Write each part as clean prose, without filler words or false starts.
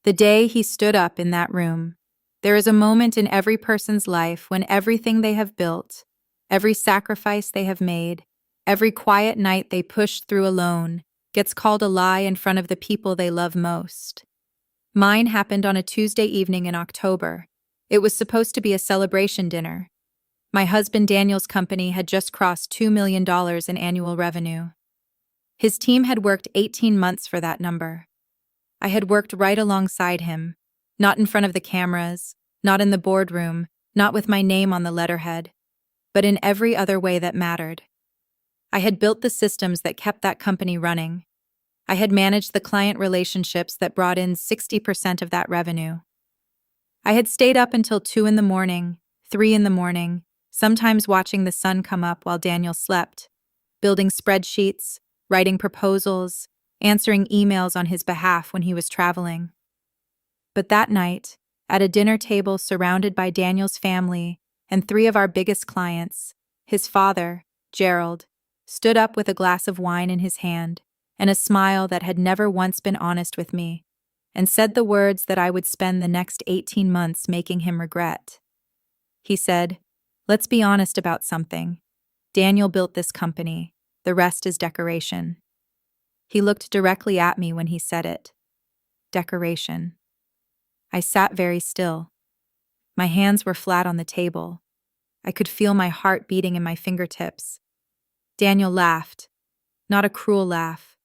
The day he stood up in that room. There is a moment in every person's life when everything they have built, every sacrifice they have made, every quiet night they pushed through alone, gets called a lie in front of the people they love most. Mine happened on a Tuesday evening in October. It was supposed to be a celebration dinner. My husband Daniel's company had just crossed $2 million in annual revenue. His team had worked 18 months for that number. I had worked right alongside him, not in front of the cameras, not in the boardroom, not with my name on the letterhead, but in every other way that mattered. I had built the systems that kept that company running. I had managed the client relationships that brought in 60% of that revenue. I had stayed up until 2 in the morning, 3 in the morning, sometimes watching the sun come up while Daniel slept, building spreadsheets, writing proposals, answering emails on his behalf when he was traveling. But that night, at a dinner table surrounded by Daniel's family and 3 of our biggest clients, his father, Gerald, stood up with a glass of wine in his hand and a smile that had never once been honest with me, and said the words that I would spend the next 18 months making him regret. He said, "Let's be honest about something. Daniel built this company. The rest is decoration." He looked directly at me when he said it. Decoration. I sat very still. My hands were flat on the table. I could feel my heart beating in my fingertips. Daniel laughed. Not a cruel laugh,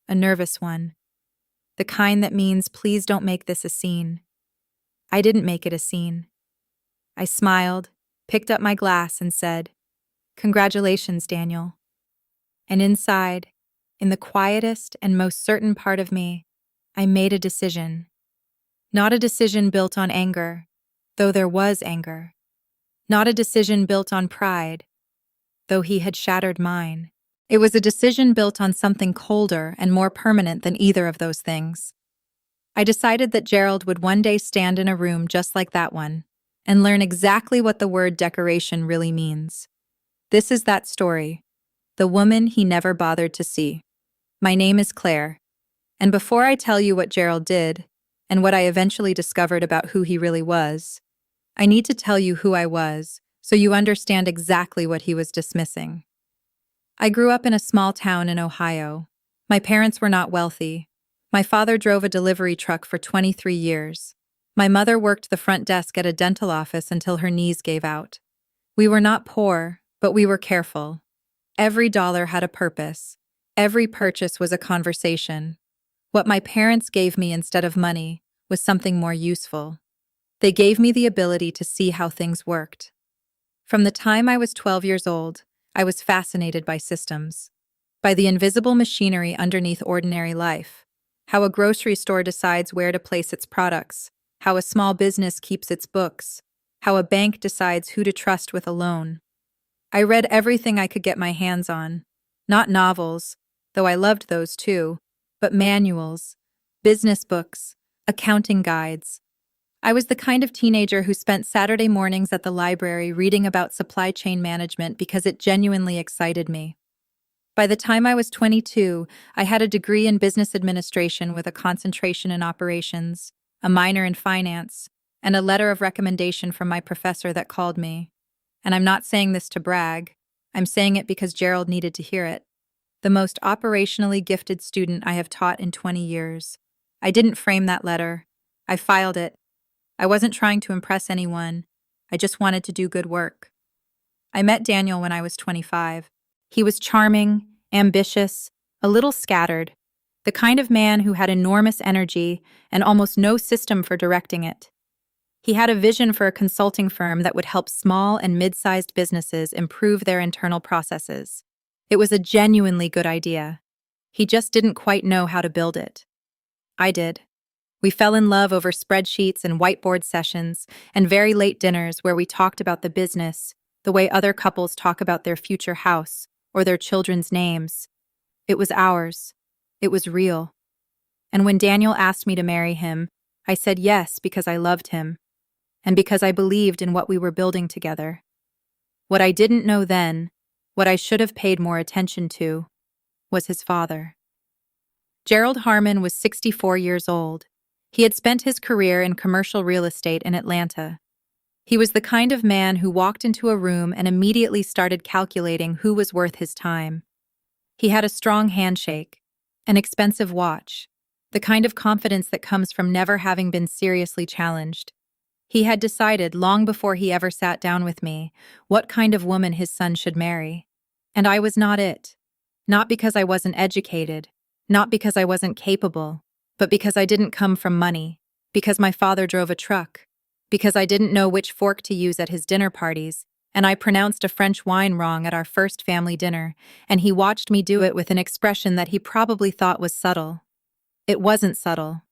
a nervous one. The kind that means, please don't make this a scene. I didn't make it a scene. I smiled, picked up my glass, and said, "Congratulations, Daniel." And inside, in the quietest and most certain part of me, I made a decision. Not a decision built on anger, though there was anger. Not a decision built on pride, though he had shattered mine. It was a decision built on something colder and more permanent than either of those things. I decided that Gerald would one day stand in a room just like that one and learn exactly what the word decoration really means. This is that story, the woman he never bothered to see. My name is Claire, and before I tell you what Gerald did and what I eventually discovered about who he really was, I need to tell you who I was so you understand exactly what he was dismissing. I grew up in a small town in Ohio. My parents were not wealthy. My father drove a delivery truck for 23 years. My mother worked the front desk at a dental office until her knees gave out. We were not poor, but we were careful. Every dollar had a purpose. Every purchase was a conversation. What my parents gave me instead of money was something more useful. They gave me the ability to see how things worked. From the time I was 12 years old, I was fascinated by systems, by the invisible machinery underneath ordinary life, how a grocery store decides where to place its products, how a small business keeps its books, how a bank decides who to trust with a loan. I read everything I could get my hands on, not novels, though I loved those too, but manuals, business books, accounting guides. I was the kind of teenager who spent Saturday mornings at the library reading about supply chain management because it genuinely excited me. By the time I was 22, I had a degree in business administration with a concentration in operations, a minor in finance, and a letter of recommendation from my professor that called me. And I'm not saying this to brag. I'm saying it because Gerald needed to hear it. The most operationally gifted student I have taught in 20 years. I didn't frame that letter. I filed it. I wasn't trying to impress anyone. I just wanted to do good work. I met Daniel when I was 25. He was charming, ambitious, a little scattered, the kind of man who had enormous energy and almost no system for directing it. He had a vision for a consulting firm that would help small and mid-sized businesses improve their internal processes. It was a genuinely good idea. He just didn't quite know how to build it. I did. We fell in love over spreadsheets and whiteboard sessions and very late dinners where we talked about the business, the way other couples talk about their future house or their children's names. It was ours. It was real. And when Daniel asked me to marry him, I said yes because I loved him and because I believed in what we were building together. What I didn't know then, what I should have paid more attention to, was his father. Gerald Harmon was 64 years old. He had spent his career in commercial real estate in Atlanta. He was the kind of man who walked into a room and immediately started calculating who was worth his time. He had a strong handshake, an expensive watch, the kind of confidence that comes from never having been seriously challenged. He had decided long before he ever sat down with me what kind of woman his son should marry. And I was not it. Not because I wasn't educated, not because I wasn't capable, but because I didn't come from money, because my father drove a truck, because I didn't know which fork to use at his dinner parties, and I pronounced a French wine wrong at our first family dinner, and he watched me do it with an expression that he probably thought was subtle. It wasn't subtle.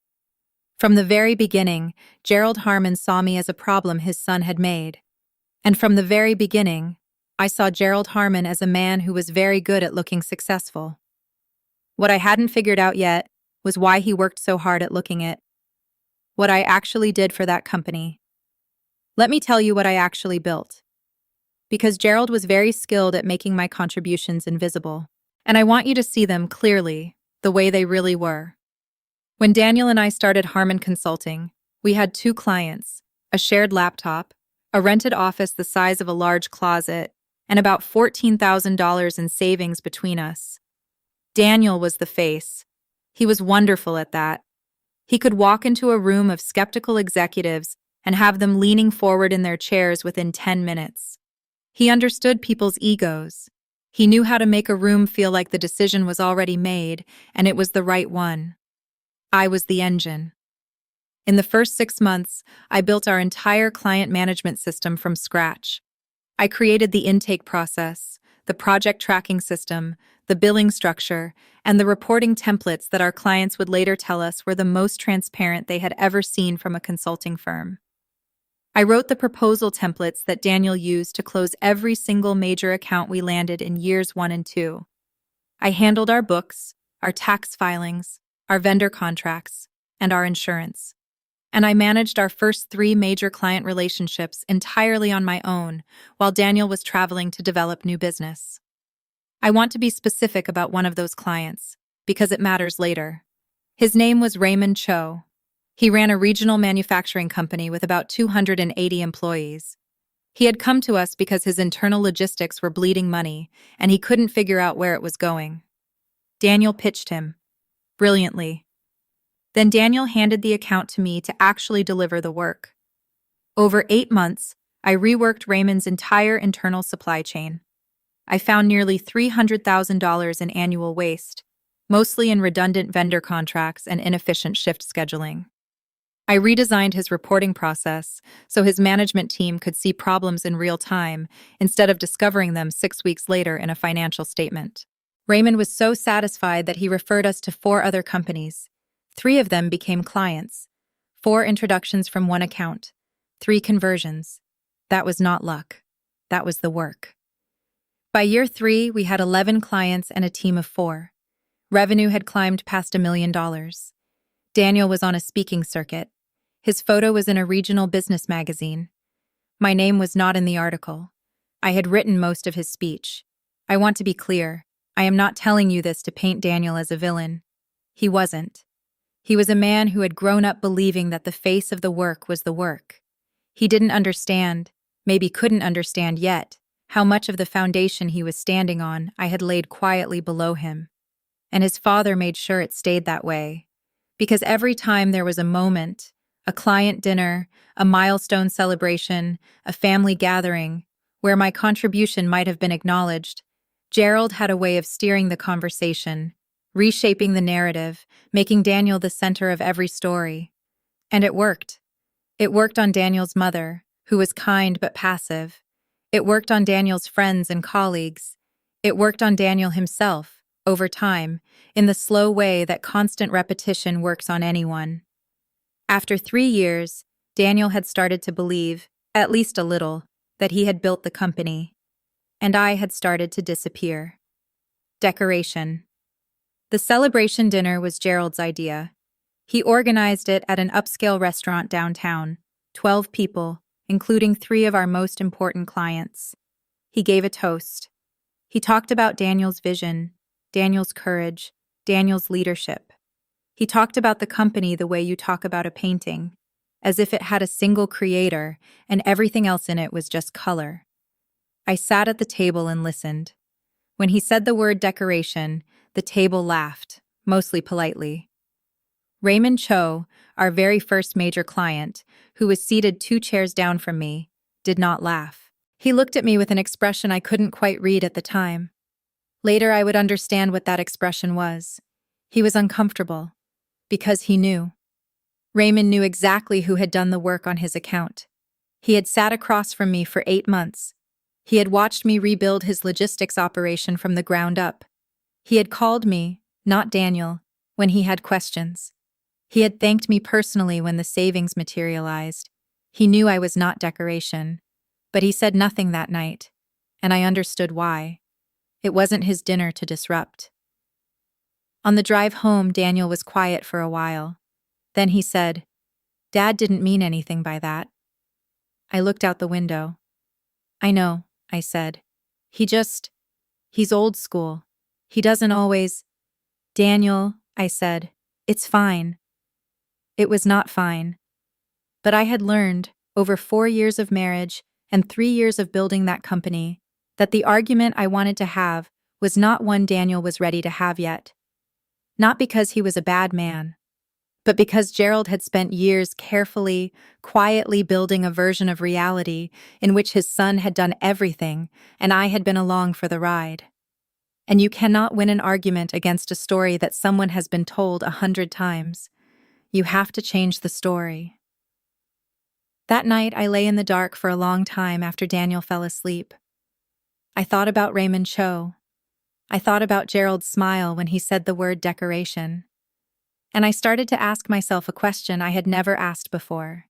From the very beginning, Gerald Harmon saw me as a problem his son had made. And from the very beginning, I saw Gerald Harmon as a man who was very good at looking successful. What I hadn't figured out yet was why he worked so hard at looking it. What I actually did for that company. Let me tell you what I actually built. Because Gerald was very skilled at making my contributions invisible. And I want you to see them clearly, the way they really were. When Daniel and I started Harmon Consulting, we had 2 clients, a shared laptop, a rented office the size of a large closet, and about $14,000 in savings between us. Daniel was the face. He was wonderful at that. He could walk into a room of skeptical executives and have them leaning forward in their chairs within 10 minutes. He understood people's egos. He knew how to make a room feel like the decision was already made, and it was the right one. I was the engine. In the first 6 months, I built our entire client management system from scratch. I created the intake process, the project tracking system, the billing structure, and the reporting templates that our clients would later tell us were the most transparent they had ever seen from a consulting firm. I wrote the proposal templates that Daniel used to close every single major account we landed in years 1 and 2. I handled our books, our tax filings, our vendor contracts, and our insurance. And I managed our first 3 major client relationships entirely on my own while Daniel was traveling to develop new business. I want to be specific about one of those clients, because it matters later. His name was Raymond Cho. He ran a regional manufacturing company with about 280 employees. He had come to us because his internal logistics were bleeding money, and he couldn't figure out where it was going. Daniel pitched him. Brilliantly. Then Daniel handed the account to me to actually deliver the work. Over 8 months, I reworked Raymond's entire internal supply chain. I found nearly $300,000 in annual waste, mostly in redundant vendor contracts and inefficient shift scheduling. I redesigned his reporting process so his management team could see problems in real time instead of discovering them 6 weeks later in a financial statement. Raymond was so satisfied that he referred us to 4 other companies. 3 of them became clients. 4 introductions from 1 account. 3 conversions. That was not luck. That was the work. By year 3, we had 11 clients and a team of 4. Revenue had climbed past $1 million. Daniel was on a speaking circuit. His photo was in a regional business magazine. My name was not in the article. I had written most of his speech. I want to be clear. I am not telling you this to paint Daniel as a villain. He wasn't. He was a man who had grown up believing that the face of the work was the work. He didn't understand, maybe couldn't understand yet, how much of the foundation he was standing on I had laid quietly below him. And his father made sure it stayed that way. Because every time there was a moment, a client dinner, a milestone celebration, a family gathering, where my contribution might have been acknowledged, Gerald had a way of steering the conversation, reshaping the narrative, making Daniel the center of every story. And it worked. It worked on Daniel's mother, who was kind but passive. It worked on Daniel's friends and colleagues. It worked on Daniel himself, over time, in the slow way that constant repetition works on anyone. After 3 years, Daniel had started to believe, at least a little, that he had built the company. And I had started to disappear. Decoration. The celebration dinner was Gerald's idea. He organized it at an upscale restaurant downtown, 12 people, including 3 of our most important clients. He gave a toast. He talked about Daniel's vision, Daniel's courage, Daniel's leadership. He talked about the company the way you talk about a painting, as if it had a single creator and everything else in it was just color. I sat at the table and listened. When he said the word decoration, the table laughed, mostly politely. Raymond Cho, our very first major client, who was seated 2 chairs down from me, did not laugh. He looked at me with an expression I couldn't quite read at the time. Later, I would understand what that expression was. He was uncomfortable. Because he knew. Raymond knew exactly who had done the work on his account. He had sat across from me for 8 months. He had watched me rebuild his logistics operation from the ground up. He had called me, not Daniel, when he had questions. He had thanked me personally when the savings materialized. He knew I was not decoration. But he said nothing that night, and I understood why. It wasn't his dinner to disrupt. On the drive home, Daniel was quiet for a while. Then he said, "Dad didn't mean anything by that." I looked out the window. "I know," I said. He's old school. He doesn't always." "Daniel," I said, "it's fine." It was not fine. But I had learned, over 4 years of marriage and 3 years of building that company, that the argument I wanted to have was not one Daniel was ready to have yet. Not because he was a bad man, but because Gerald had spent years carefully, quietly building a version of reality in which his son had done everything and I had been along for the ride. And you cannot win an argument against a story that someone has been told 100 times. You have to change the story. That night, I lay in the dark for a long time after Daniel fell asleep. I thought about Raymond Cho. I thought about Gerald's smile when he said the word decoration. And I started to ask myself a question I had never asked before.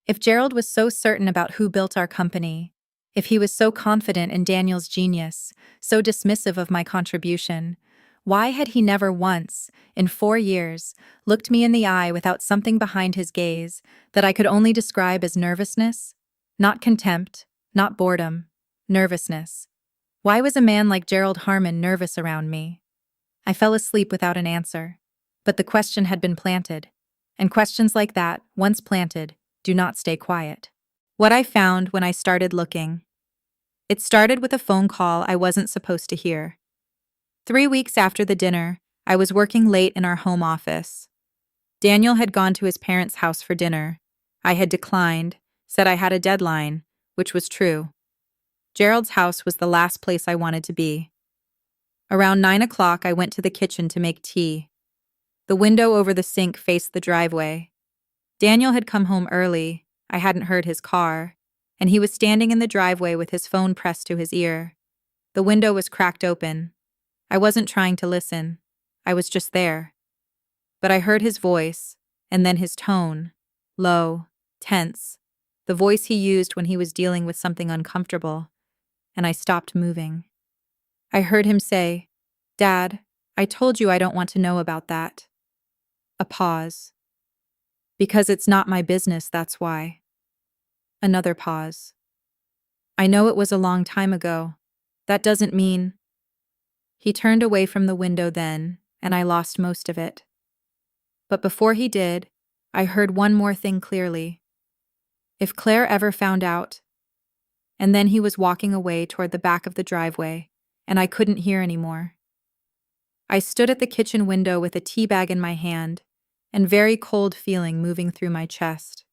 If Gerald was so certain about who built our company, if he was so confident in Daniel's genius, so dismissive of my contribution, why had he never once, in 4 years, looked me in the eye without something behind his gaze that I could only describe as nervousness? Not contempt, not boredom, nervousness. Why was a man like Gerald Harmon nervous around me? I fell asleep without an answer. But the question had been planted. And questions like that, once planted, do not stay quiet. What I found when I started looking. It started with a phone call I wasn't supposed to hear. 3 weeks after the dinner, I was working late in our home office. Daniel had gone to his parents' house for dinner. I had declined, said I had a deadline, which was true. Gerald's house was the last place I wanted to be. Around 9 o'clock, I went to the kitchen to make tea. The window over the sink faced the driveway. Daniel had come home early, I hadn't heard his car, and he was standing in the driveway with his phone pressed to his ear. The window was cracked open. I wasn't trying to listen. I was just there. But I heard his voice, and then his tone, low, tense, the voice he used when he was dealing with something uncomfortable, and I stopped moving. I heard him say, "Dad, I told you I don't want to know about that." A pause. "Because it's not my business, that's why." Another pause. "I know it was a long time ago. That doesn't mean—" He turned away from the window then, and I lost most of it. But before he did, I heard one more thing clearly. If Claire ever found out. And then he was walking away toward the back of the driveway, and I couldn't hear anymore. I stood at the kitchen window with a tea bag in my hand, and very cold feeling moving through my chest.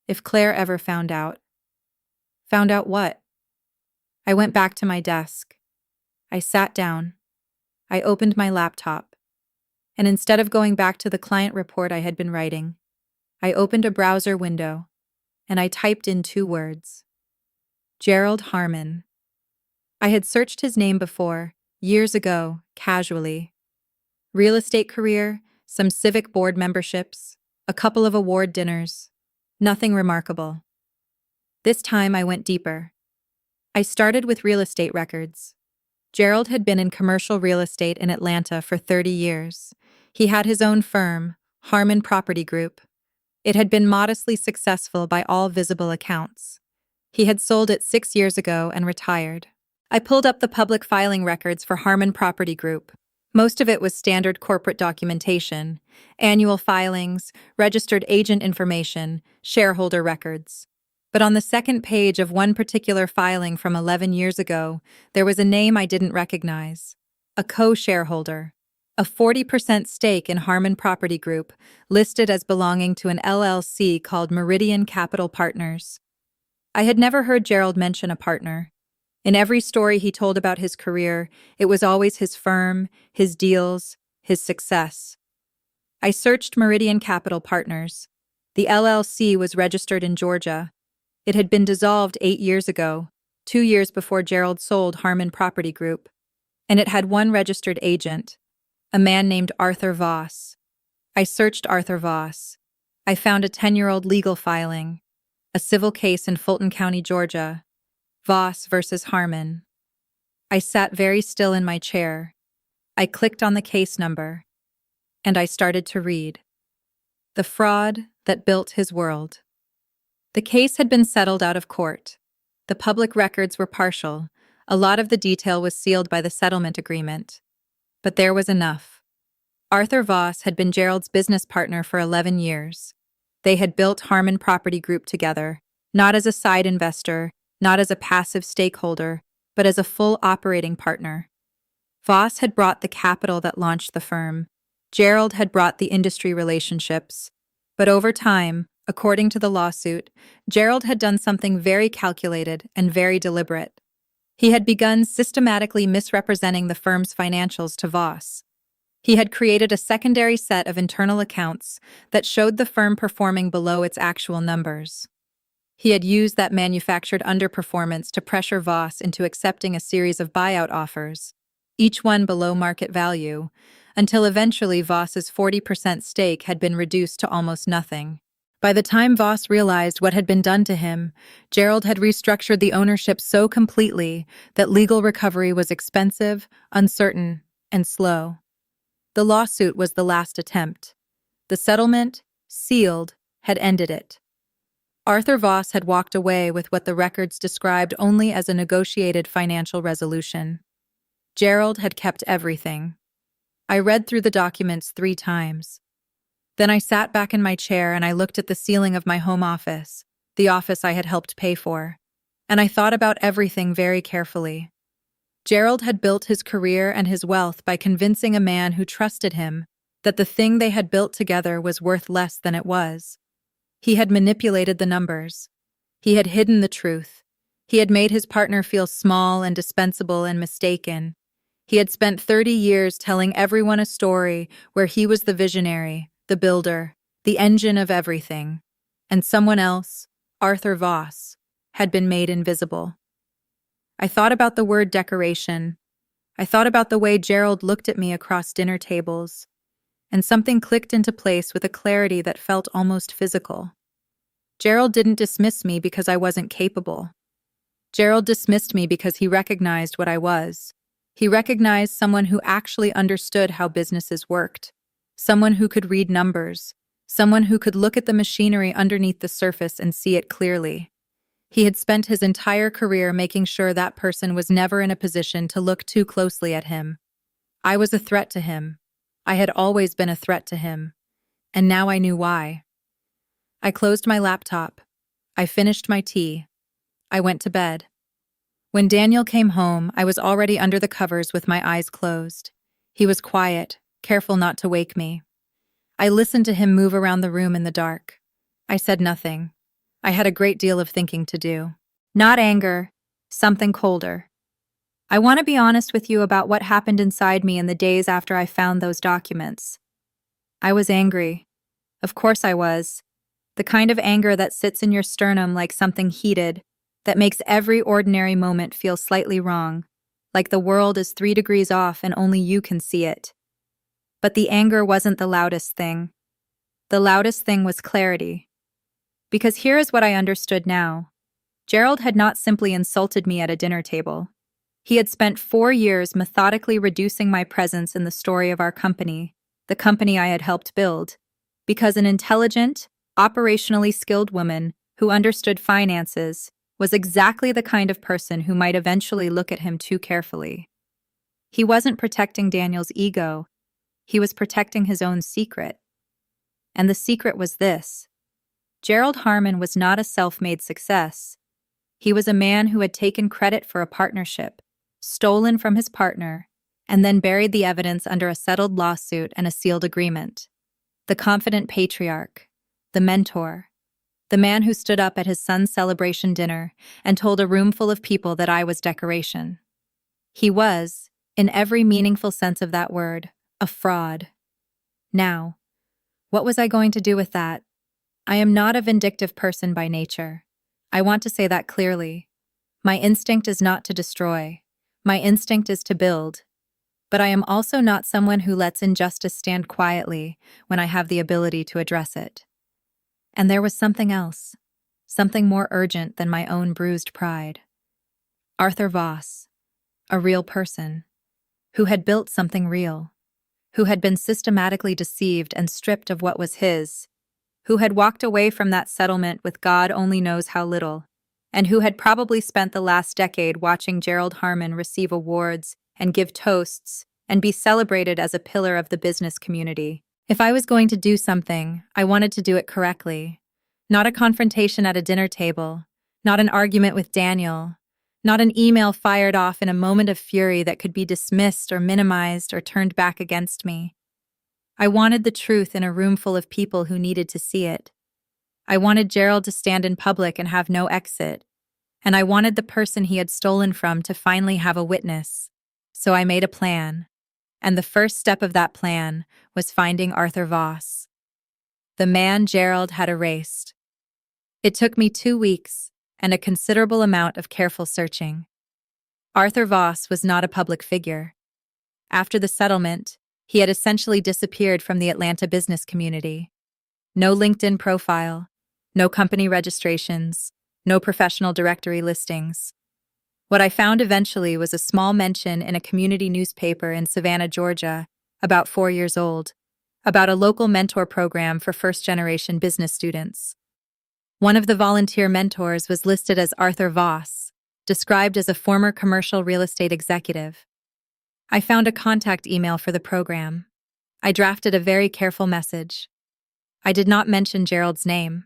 If Claire ever found out. Found out what? I went back to my desk. I sat down. I opened my laptop. And instead of going back to the client report I had been writing, I opened a browser window, and I typed in 2 words. Gerald Harmon. I had searched his name before, years ago, casually. Real estate career, some civic board memberships, a couple of award dinners. Nothing remarkable. This time I went deeper. I started with real estate records. Gerald had been in commercial real estate in Atlanta for 30 years. He had his own firm, Harmon Property Group. It had been modestly successful by all visible accounts. He had sold it 6 years ago and retired. I pulled up the public filing records for Harmon Property Group. Most of it was standard corporate documentation, annual filings, registered agent information, shareholder records. But on the second page of one particular filing from 11 years ago, there was a name I didn't recognize. A co-shareholder. A 40% stake in Harmon Property Group, listed as belonging to an LLC called Meridian Capital Partners. I had never heard Gerald mention a partner. In every story he told about his career, it was always his firm, his deals, his success. I searched Meridian Capital Partners. The LLC was registered in Georgia. It had been dissolved 8 years ago, 2 years before Gerald sold Harmon Property Group. And it had one registered agent, a man named Arthur Voss. I searched Arthur Voss. I found a 10-year-old legal filing, a civil case in Fulton County, Georgia, Voss versus Harmon. I sat very still in my chair. I clicked on the case number, and I started to read. The fraud that built his world. The case had been settled out of court. The public records were partial. A lot of the detail was sealed by the settlement agreement. But there was enough. Arthur Voss had been Gerald's business partner for 11 years. They had built Harmon Property Group together, not as a side investor, not as a passive stakeholder, but as a full operating partner. Voss had brought the capital that launched the firm. Gerald had brought the industry relationships. But over time, according to the lawsuit, Gerald had done something very calculated and very deliberate. He had begun systematically misrepresenting the firm's financials to Voss. He had created a secondary set of internal accounts that showed the firm performing below its actual numbers. He had used that manufactured underperformance to pressure Voss into accepting a series of buyout offers, each one below market value, until eventually Voss's 40% stake had been reduced to almost nothing. By the time Voss realized what had been done to him, Gerald had restructured the ownership so completely that legal recovery was expensive, uncertain, and slow. The lawsuit was the last attempt. The settlement, sealed, had ended it. Arthur Voss had walked away with what the records described only as a negotiated financial resolution. Gerald had kept everything. I read through the documents 3 times. Then I sat back in my chair and I looked at the ceiling of my home office, the office I had helped pay for, and I thought about everything very carefully. Gerald had built his career and his wealth by convincing a man who trusted him that the thing they had built together was worth less than it was. He had manipulated the numbers. He had hidden the truth. He had made his partner feel small and dispensable and mistaken. He had spent 30 years telling everyone a story where he was the visionary, the builder, the engine of everything, and someone else, Arthur Voss, had been made invisible. I thought about the word decoration. I thought about the way Gerald looked at me across dinner tables, and something clicked into place with a clarity that felt almost physical. Gerald didn't dismiss me because I wasn't capable. Gerald dismissed me because he recognized what I was. He recognized someone who actually understood how businesses worked, someone who could read numbers, someone who could look at the machinery underneath the surface and see it clearly. He had spent his entire career making sure that person was never in a position to look too closely at him. I was a threat to him. I had always been a threat to him. And now I knew why. I closed my laptop. I finished my tea. I went to bed. When Daniel came home, I was already under the covers with my eyes closed. He was quiet, careful not to wake me. I listened to him move around the room in the dark. I said nothing. I had a great deal of thinking to do. Not anger, something colder. I want to be honest with you about what happened inside me in the days after I found those documents. I was angry. Of course I was. The kind of anger that sits in your sternum like something heated, that makes every ordinary moment feel slightly wrong, like the world is 3 degrees off and only you can see it. But the anger wasn't the loudest thing. The loudest thing was clarity. Because here is what I understood now. Gerald had not simply insulted me at a dinner table. He had spent 4 years methodically reducing my presence in the story of our company, the company I had helped build, because an intelligent, operationally skilled woman who understood finances was exactly the kind of person who might eventually look at him too carefully. He wasn't protecting Daniel's ego, he was protecting his own secret. And the secret was this: Gerald Harmon was not a self-made success. He was a man who had taken credit for a partnership, stolen from his partner, and then buried the evidence under a settled lawsuit and a sealed agreement. The confident patriarch, the mentor, the man who stood up at his son's celebration dinner and told a room full of people that I was decoration. He was, in every meaningful sense of that word, a fraud. Now, what was I going to do with that? I am not a vindictive person by nature. I want to say that clearly. My instinct is not to destroy. My instinct is to build. But I am also not someone who lets injustice stand quietly when I have the ability to address it. And there was something else, something more urgent than my own bruised pride. Arthur Voss, a real person, who had built something real, who had been systematically deceived and stripped of what was his, who had walked away from that settlement with God only knows how little, and who had probably spent the last decade watching Gerald Harmon receive awards and give toasts and be celebrated as a pillar of the business community. If I was going to do something, I wanted to do it correctly. Not a confrontation at a dinner table, not an argument with Daniel, not an email fired off in a moment of fury that could be dismissed or minimized or turned back against me. I wanted the truth in a room full of people who needed to see it. I wanted Gerald to stand in public and have no exit, and I wanted the person he had stolen from to finally have a witness. So I made a plan, and the first step of that plan was finding Arthur Voss, the man Gerald had erased. It took me 2 weeks and a considerable amount of careful searching. Arthur Voss was not a public figure. After the settlement, he had essentially disappeared from the Atlanta business community. No LinkedIn profile, no company registrations, no professional directory listings. What I found eventually was a small mention in a community newspaper in Savannah, Georgia, about 4 years old, about a local mentor program for first-generation business students. One of the volunteer mentors was listed as Arthur Voss, described as a former commercial real estate executive. I found a contact email for the program. I drafted a very careful message. I did not mention Gerald's name.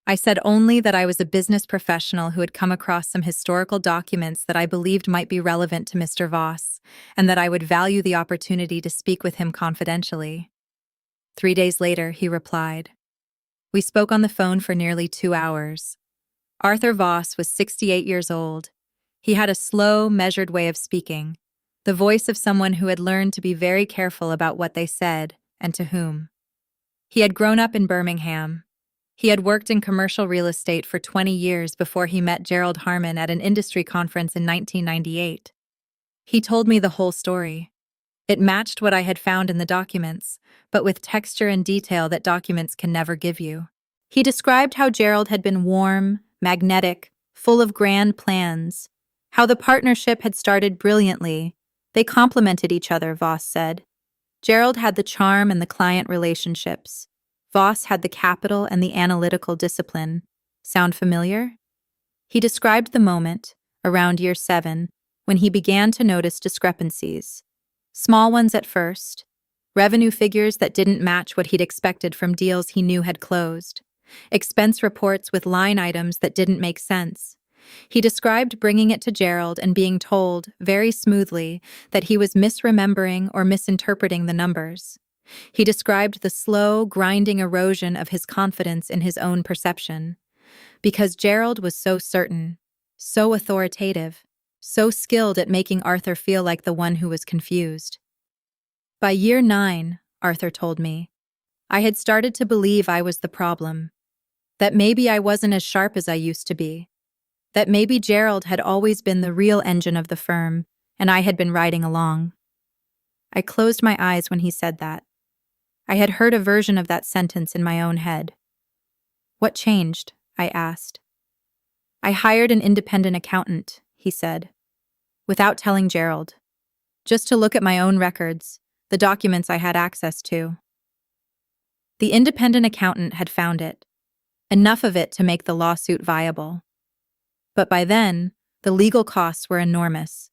I said only that I was a business professional who had come across some historical documents that I believed might be relevant to Mr. Voss, and that I would value the opportunity to speak with him confidentially. 3 days later, he replied. We spoke on the phone for nearly 2 hours. Arthur Voss was 68 years old. He had a slow, measured way of speaking, the voice of someone who had learned to be very careful about what they said and to whom. He had grown up in Birmingham. He had worked in commercial real estate for 20 years before he met Gerald Harmon at an industry conference in 1998. He told me the whole story. It matched what I had found in the documents, but with texture and detail that documents can never give you. He described how Gerald had been warm, magnetic, full of grand plans, how the partnership had started brilliantly. They complemented each other, Voss said. Gerald had the charm and the client relationships. Voss had the capital and the analytical discipline. Sound familiar? He described the moment, around year 7, when he began to notice discrepancies. Small ones at first, revenue figures that didn't match what he'd expected from deals he knew had closed, expense reports with line items that didn't make sense. He described bringing it to Gerald and being told, very smoothly, that he was misremembering or misinterpreting the numbers. He described the slow, grinding erosion of his confidence in his own perception. Because Gerald was so certain, so authoritative, so skilled at making Arthur feel like the one who was confused. By year 9, Arthur told me, I had started to believe I was the problem. That maybe I wasn't as sharp as I used to be. That maybe Gerald had always been the real engine of the firm, and I had been riding along. I closed my eyes when he said that. I had heard a version of that sentence in my own head. What changed? I asked. I hired an independent accountant, he said, without telling Gerald, just to look at my own records, the documents I had access to. The independent accountant had found it, enough of it to make the lawsuit viable. But by then, the legal costs were enormous.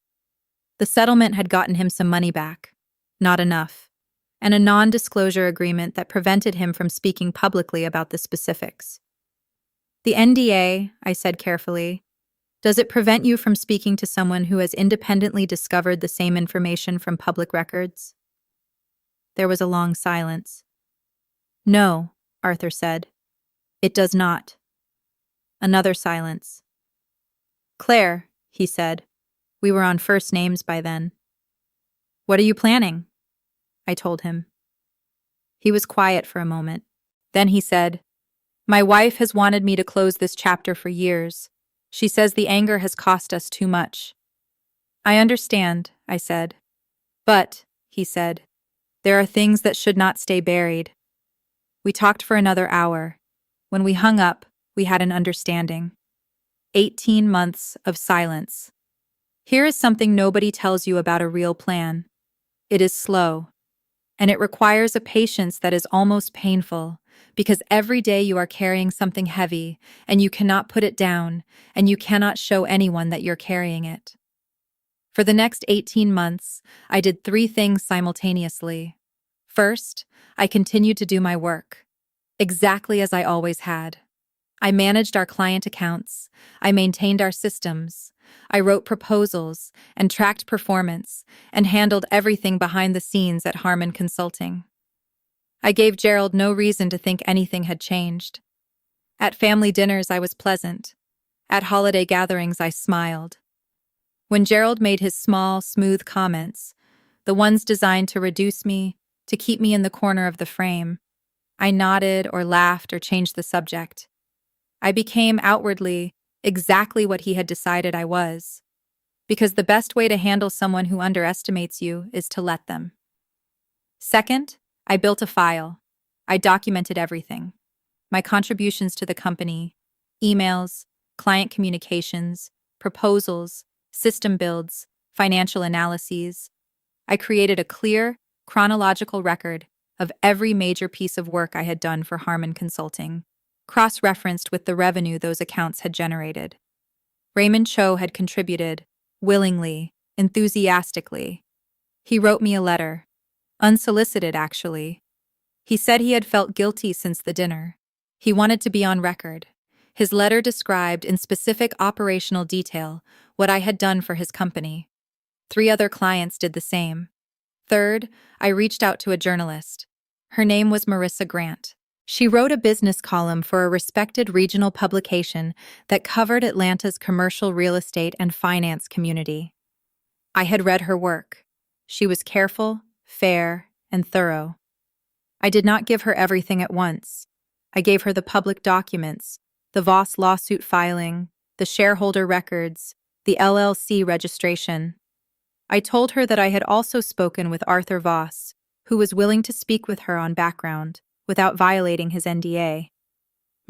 The settlement had gotten him some money back. Not enough. And a non-disclosure agreement that prevented him from speaking publicly about the specifics. The NDA, I said carefully, does it prevent you from speaking to someone who has independently discovered the same information from public records? There was a long silence. No, Arthur said. It does not. Another silence. Claire, he said. We were on first names by then. What are you planning? I told him. He was quiet for a moment. Then he said, My wife has wanted me to close this chapter for years. She says the anger has cost us too much. I understand, I said. But, he said, there are things that should not stay buried. We talked for another hour. When we hung up, we had an understanding. 18 months of silence. Here is something nobody tells you about a real plan. It is slow. And it requires a patience that is almost painful, because every day you are carrying something heavy, and you cannot put it down, and you cannot show anyone that you're carrying it. For the next 18 months, I did 3 things simultaneously. First, I continued to do my work, exactly as I always had. I managed our client accounts, I maintained our systems, I wrote proposals and tracked performance and handled everything behind the scenes at Harmon Consulting. I gave Gerald no reason to think anything had changed. At family dinners I was pleasant. At holiday gatherings I smiled. When Gerald made his small, smooth comments, the ones designed to reduce me, to keep me in the corner of the frame, I nodded or laughed or changed the subject. I became outwardly exactly what he had decided I was, because the best way to handle someone who underestimates you is to let them. Second, I built a file. I documented everything. My contributions to the company, emails, client communications, proposals, system builds, financial analyses. I created a clear, chronological record of every major piece of work I had done for Harmon Consulting, cross-referenced with the revenue those accounts had generated. Raymond Cho had contributed, willingly, enthusiastically. He wrote me a letter, unsolicited actually. He said he had felt guilty since the dinner. He wanted to be on record. His letter described in specific operational detail what I had done for his company. 3 other clients did the same. Third, I reached out to a journalist. Her name was Marissa Grant. She wrote a business column for a respected regional publication that covered Atlanta's commercial real estate and finance community. I had read her work. She was careful, fair, and thorough. I did not give her everything at once. I gave her the public documents, the Voss lawsuit filing, the shareholder records, the LLC registration. I told her that I had also spoken with Arthur Voss, who was willing to speak with her on background, without violating his NDA.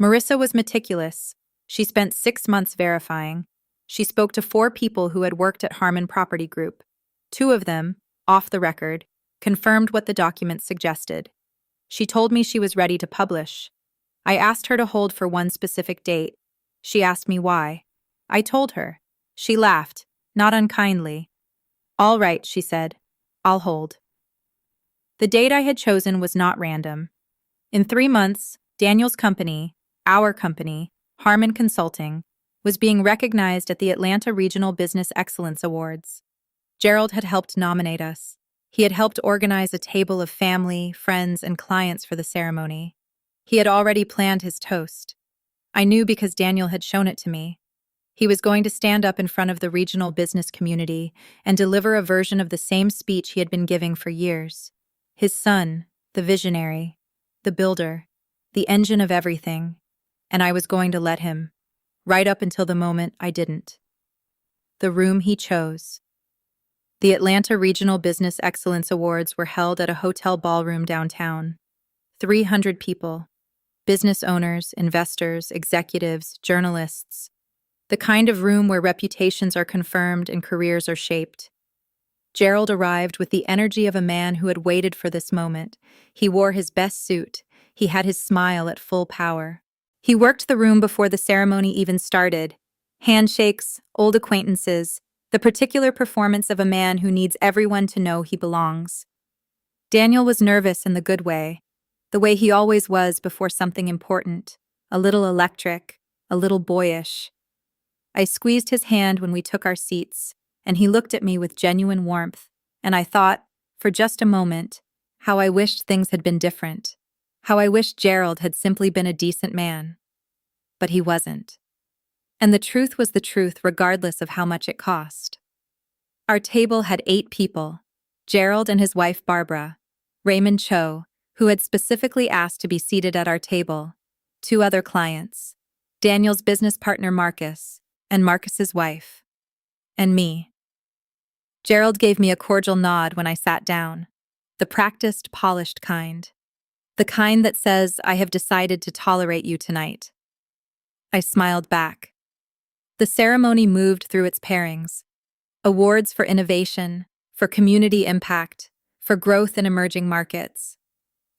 Marissa was meticulous. She spent 6 months verifying. She spoke to 4 people who had worked at Harmon Property Group. 2 of them, off the record, confirmed what the documents suggested. She told me she was ready to publish. I asked her to hold for one specific date. She asked me why. I told her. She laughed, not unkindly. All right, she said. I'll hold. The date I had chosen was not random. In 3 months, Daniel's company, our company, Harmon Consulting, was being recognized at the Atlanta Regional Business Excellence Awards. Gerald had helped nominate us. He had helped organize a table of family, friends, and clients for the ceremony. He had already planned his toast. I knew because Daniel had shown it to me. He was going to stand up in front of the regional business community and deliver a version of the same speech he had been giving for years. His son, the visionary, the builder, the engine of everything, and I was going to let him, right up until the moment I didn't. The room he chose. The Atlanta Regional Business Excellence Awards were held at a hotel ballroom downtown. 300 people, business owners, investors, executives, journalists, the kind of room where reputations are confirmed and careers are shaped. Gerald arrived with the energy of a man who had waited for this moment. He wore his best suit. He had his smile at full power. He worked the room before the ceremony even started. Handshakes, old acquaintances, The particular performance of a man who needs everyone to know he belongs. Daniel was nervous in the good way, the way he always was before something important, a little electric, a little boyish. I squeezed his hand when we took our seats, and he looked at me with genuine warmth, and I thought, for just a moment, how I wished things had been different, how I wished Gerald had simply been a decent man. But he wasn't. And the truth was the truth regardless of how much it cost. Our table had 8 people: Gerald and his wife Barbara, Raymond Cho, who had specifically asked to be seated at our table, 2 other clients, Daniel's business partner Marcus, and Marcus's wife, and me. Gerald gave me a cordial nod when I sat down, the practiced, polished kind. The kind that says, "I have decided to tolerate you tonight." I smiled back. The ceremony moved through its pairings. Awards for innovation, for community impact, for growth in emerging markets.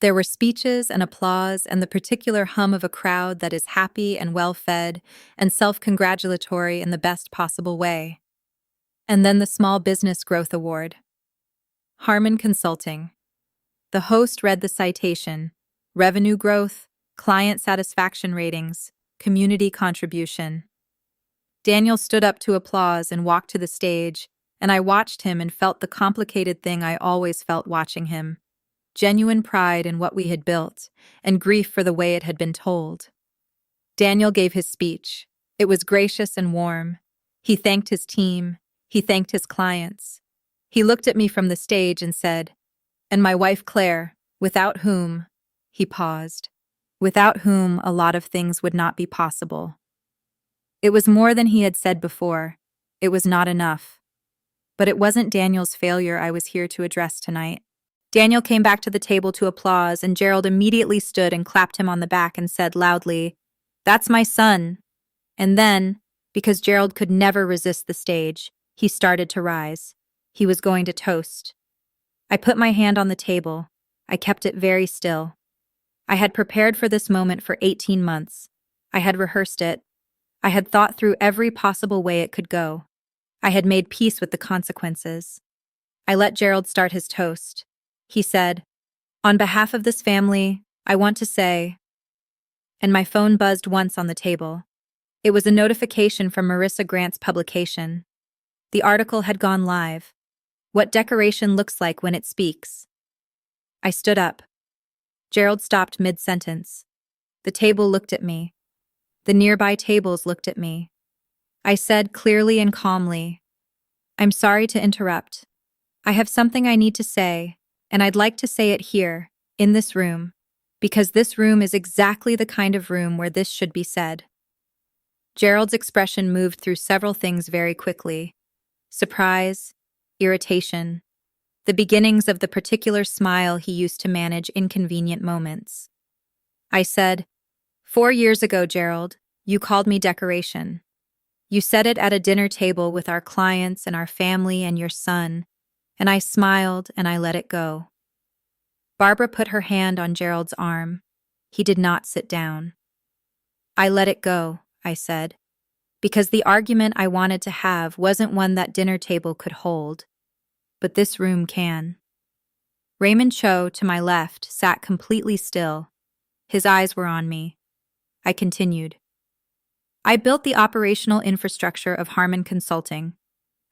There were speeches and applause and the particular hum of a crowd that is happy and well-fed and self-congratulatory in the best possible way. And then the Small Business Growth Award. Harmon Consulting. The host read the citation: revenue growth, client satisfaction ratings, community contribution. Daniel stood up to applause and walked to the stage, and I watched him and felt the complicated thing I always felt watching him: genuine pride in what we had built, and grief for the way it had been told. Daniel gave his speech. It was gracious and warm. He thanked his team. He thanked his clients. He looked at me from the stage and said, "And my wife Claire, without whom," he paused, "without whom a lot of things would not be possible." It was more than he had said before. It was not enough. But it wasn't Daniel's failure I was here to address tonight. Daniel came back to the table to applause, and Gerald immediately stood and clapped him on the back and said loudly, "That's my son." And then, because Gerald could never resist the stage, he started to rise. He was going to toast. I put my hand on the table. I kept it very still. I had prepared for this moment for 18 months. I had rehearsed it. I had thought through every possible way it could go. I had made peace with the consequences. I let Gerald start his toast. He said, "On behalf of this family, I want to say," and my phone buzzed once on the table. It was a notification from Marissa Grant's publication. The article had gone live. What decoration looks like when it speaks. I stood up. Gerald stopped mid-sentence. The table looked at me. The nearby tables looked at me. I said clearly and calmly, "I'm sorry to interrupt. I have something I need to say, and I'd like to say it here, in this room, because this room is exactly the kind of room where this should be said." Gerald's expression moved through several things very quickly: surprise, irritation, the beginnings of the particular smile he used to manage inconvenient moments. I said, 4 years ago, Gerald, you called me decoration. You said it at a dinner table with our clients and our family and your son, and I smiled and I let it go." Barbara put her hand on Gerald's arm. He did not sit down. "I let it go," I said, "because the argument I wanted to have wasn't one that dinner table could hold, but this room can." Raymond Cho, to my left, sat completely still. His eyes were on me. I continued. "I built the operational infrastructure of Harmon Consulting.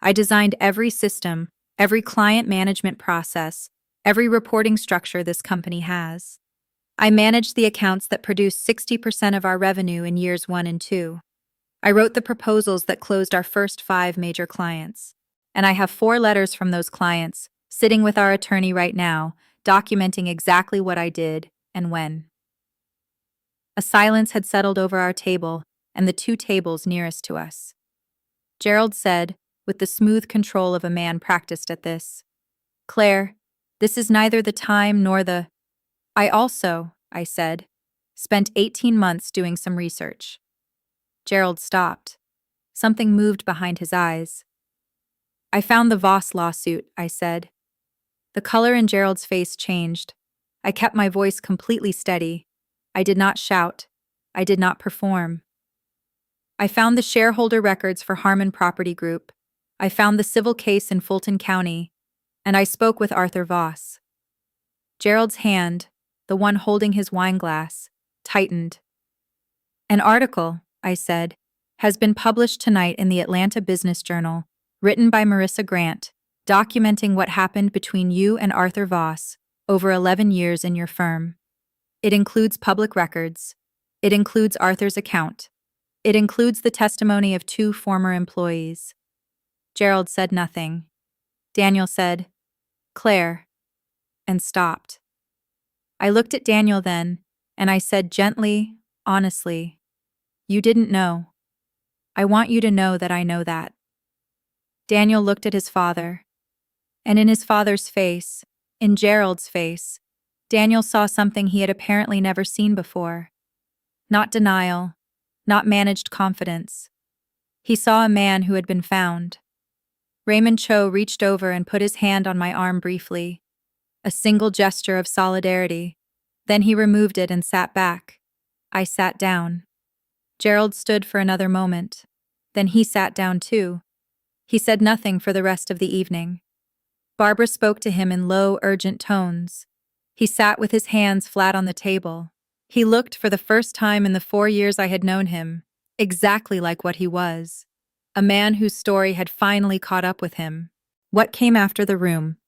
I designed every system, every client management process, every reporting structure this company has. I managed the accounts that produced 60% of our revenue in years 1 and 2. I wrote the proposals that closed our first 5 major clients. And I have 4 letters from those clients, sitting with our attorney right now, documenting exactly what I did and when." A silence had settled over our table and the 2 tables nearest to us. Gerald said, with the smooth control of a man practiced at this, "Claire, this is neither the time nor the—" "I also," I said, "spent 18 months doing some research." Gerald stopped. Something moved behind his eyes. "I found the Voss lawsuit," I said. The color in Gerald's face changed. I kept my voice completely steady. I did not shout. I did not perform. "I found the shareholder records for Harmon Property Group. I found the civil case in Fulton County, and I spoke with Arthur Voss. Gerald's hand, the one holding his wine glass, tightened. An article, I said, has been published tonight in the Atlanta Business Journal, written by Marissa Grant, documenting what happened between you and Arthur Voss over 11 years in your firm. It includes public records. It includes Arthur's account. It includes the testimony of 2 former employees. Gerald said nothing. Daniel said, "Claire," and stopped. I looked at Daniel then, and I said gently, honestly, "You didn't know. I want you to know that I know that." Daniel looked at his father. And in his father's face, in Gerald's face, Daniel saw something he had apparently never seen before. Not denial, not managed confidence. He saw a man who had been found. Raymond Cho reached over and put his hand on my arm briefly, a single gesture of solidarity. Then he removed it and sat back. I sat down. Gerald stood for another moment. Then he sat down too. He said nothing for the rest of the evening. Barbara spoke to him in low, urgent tones. He sat with his hands flat on the table. He looked, for the first time in the 4 years I had known him, exactly like what he was. A man whose story had finally caught up with him. What came after the room?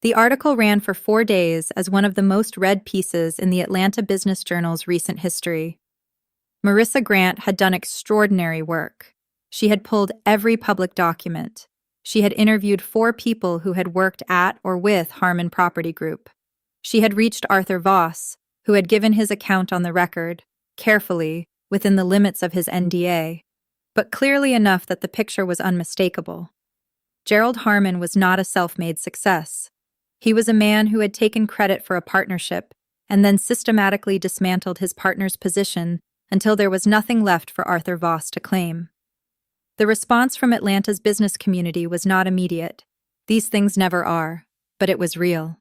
The article ran for 4 days as one of the most read pieces in the Atlanta Business Journal's recent history. Marissa Grant had done extraordinary work. She had pulled every public document. She had interviewed 4 people who had worked at or with Harmon Property Group. She had reached Arthur Voss, who had given his account on the record, carefully, within the limits of his NDA, but clearly enough that the picture was unmistakable. Gerald Harmon was not a self-made success. He was a man who had taken credit for a partnership and then systematically dismantled his partner's position until there was nothing left for Arthur Voss to claim. The response from Atlanta's business community was not immediate. These things never are, but it was real.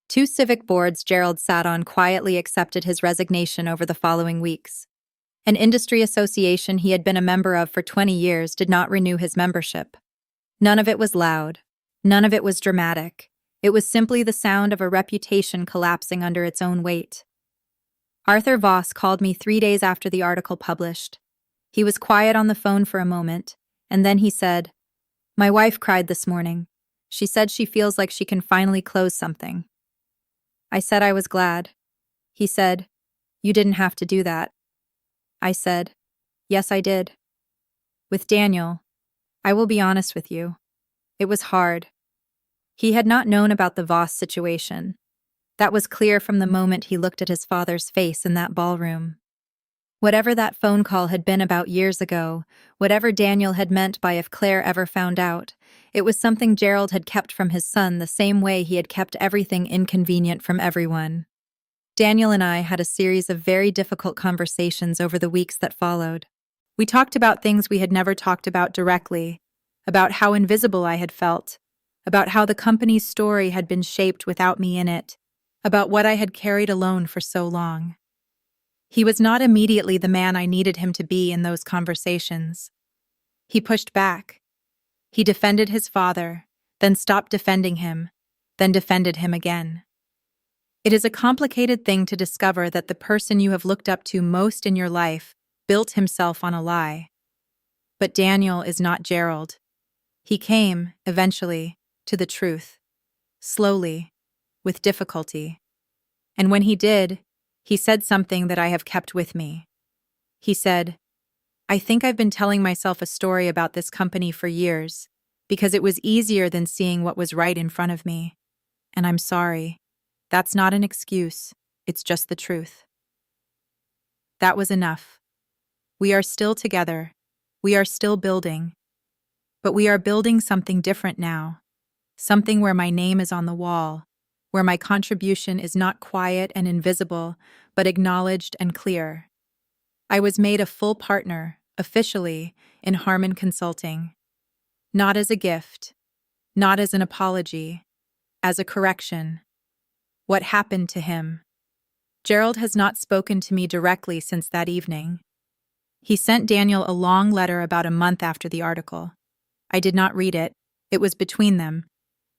2 civic boards Gerald sat on quietly accepted his resignation over the following weeks. An industry association he had been a member of for 20 years did not renew his membership. None of it was loud. None of it was dramatic. It was simply the sound of a reputation collapsing under its own weight. Arthur Voss called me 3 days after the article published. He was quiet on the phone for a moment, and then he said, "My wife cried this morning. She said she feels like she can finally close something." I said I was glad. He said, "You didn't have to do that." I said, "Yes, I did." With Daniel, I will be honest with you, it was hard. He had not known about the Voss situation. That was clear from the moment he looked at his father's face in that ballroom. Whatever that phone call had been about years ago, whatever Daniel had meant by if Claire ever found out, it was something Gerald had kept from his son the same way he had kept everything inconvenient from everyone. Daniel and I had a series of very difficult conversations over the weeks that followed. We talked about things we had never talked about directly, about how invisible I had felt, about how the company's story had been shaped without me in it, about what I had carried alone for so long. He was not immediately the man I needed him to be in those conversations. He pushed back. He defended his father, then stopped defending him, then defended him again. It is a complicated thing to discover that the person you have looked up to most in your life built himself on a lie. But Daniel is not Gerald. He came, eventually, to the truth. Slowly, with difficulty. And when he did, he said something that I have kept with me. He said, "I think I've been telling myself a story about this company for years, because it was easier than seeing what was right in front of me. And I'm sorry. That's not an excuse. It's just the truth." That was enough. We are still together. We are still building. But we are building something different now. Something where my name is on the wall, where my contribution is not quiet and invisible, but acknowledged and clear. I was made a full partner, officially, in Harmon Consulting. Not as a gift, not as an apology, as a correction. What happened to him? Gerald has not spoken to me directly since that evening. He sent Daniel a long letter about a month after the article. I did not read it. It was between them.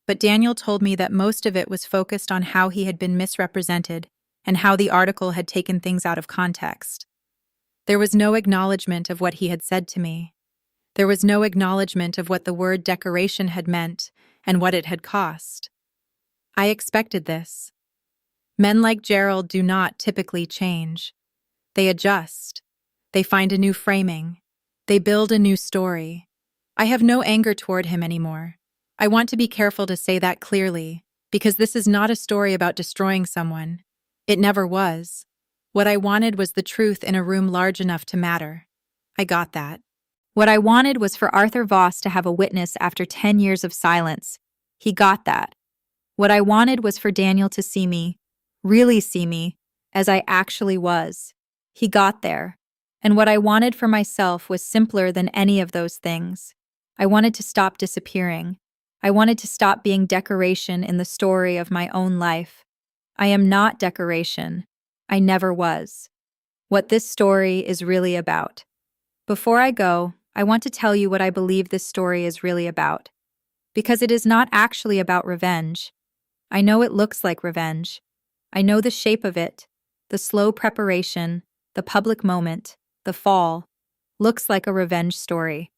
But Daniel told me that most of it was focused on how he had been misrepresented and how the article had taken things out of context. There was no acknowledgement of what he had said to me. There was no acknowledgement of what the word decoration had meant and what it had cost. I expected this. Men like Gerald do not typically change. They adjust. They find a new framing. They build a new story. I have no anger toward him anymore. I want to be careful to say that clearly, because this is not a story about destroying someone. It never was. What I wanted was the truth in a room large enough to matter. I got that. What I wanted was for Arthur Voss to have a witness after 10 years of silence. He got that. What I wanted was for Daniel to see me, really see me, as I actually was. He got there. And what I wanted for myself was simpler than any of those things. I wanted to stop disappearing. I wanted to stop being decoration in the story of my own life. I am not decoration. I never was. What this story is really about. Before I go, I want to tell you what I believe this story is really about. Because it is not actually about revenge. I know it looks like revenge. I know the shape of it, the slow preparation, the public moment, the fall, looks like a revenge story.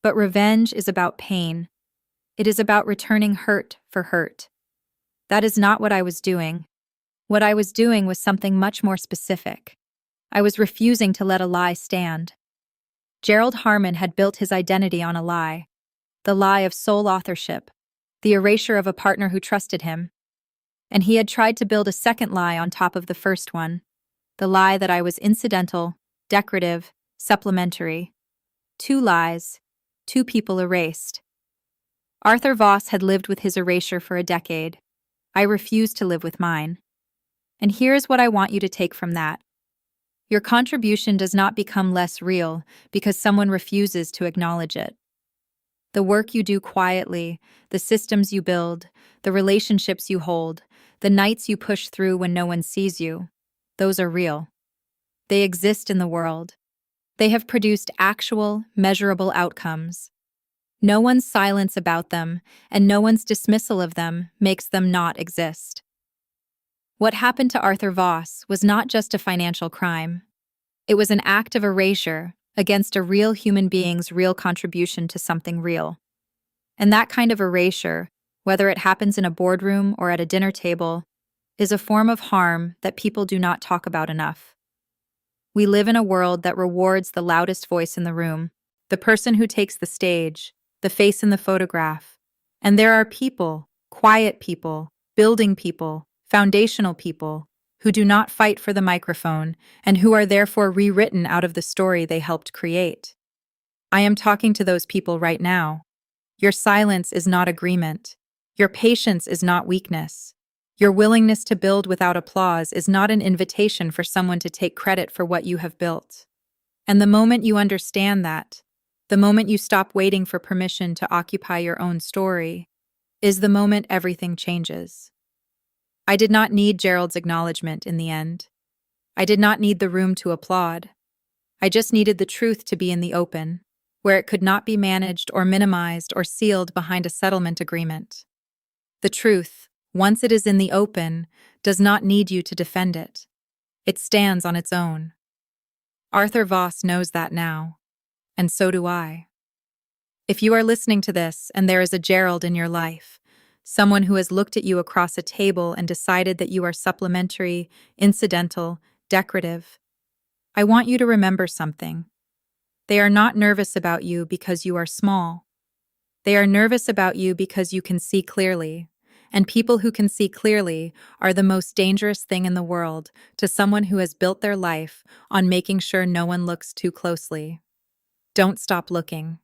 But revenge is about pain. It is about returning hurt for hurt. That is not what I was doing. What I was doing was something much more specific. I was refusing to let a lie stand. Gerald Harmon had built his identity on a lie. The lie of sole authorship, the erasure of a partner who trusted him. And he had tried to build a second lie on top of the first one. The lie that I was incidental, decorative, supplementary. 2 lies, 2 people erased. Arthur Voss had lived with his erasure for a decade. I refused to live with mine. And here's what I want you to take from that. Your contribution does not become less real because someone refuses to acknowledge it. The work you do quietly, the systems you build, the relationships you hold, the nights you push through when no one sees you, those are real. They exist in the world. They have produced actual, measurable outcomes. No one's silence about them, and no one's dismissal of them makes them not exist. What happened to Arthur Voss was not just a financial crime. It was an act of erasure against a real human being's real contribution to something real. And that kind of erasure, whether it happens in a boardroom or at a dinner table, is a form of harm that people do not talk about enough. We live in a world that rewards the loudest voice in the room, the person who takes the stage, the face in the photograph. And there are people, quiet people, building people, foundational people, who do not fight for the microphone and who are therefore rewritten out of the story they helped create. I am talking to those people right now. Your silence is not agreement. Your patience is not weakness. Your willingness to build without applause is not an invitation for someone to take credit for what you have built. And the moment you understand that, the moment you stop waiting for permission to occupy your own story, is the moment everything changes. I did not need Gerald's acknowledgement in the end. I did not need the room to applaud. I just needed the truth to be in the open, where it could not be managed or minimized or sealed behind a settlement agreement. The truth, once it is in the open, does not need you to defend it. It stands on its own. Arthur Voss knows that now, and so do I. If you are listening to this and there is a Gerald in your life, someone who has looked at you across a table and decided that you are supplementary, incidental, decorative, I want you to remember something. They are not nervous about you because you are small. They are nervous about you because you can see clearly. And people who can see clearly are the most dangerous thing in the world to someone who has built their life on making sure no one looks too closely. Don't stop looking.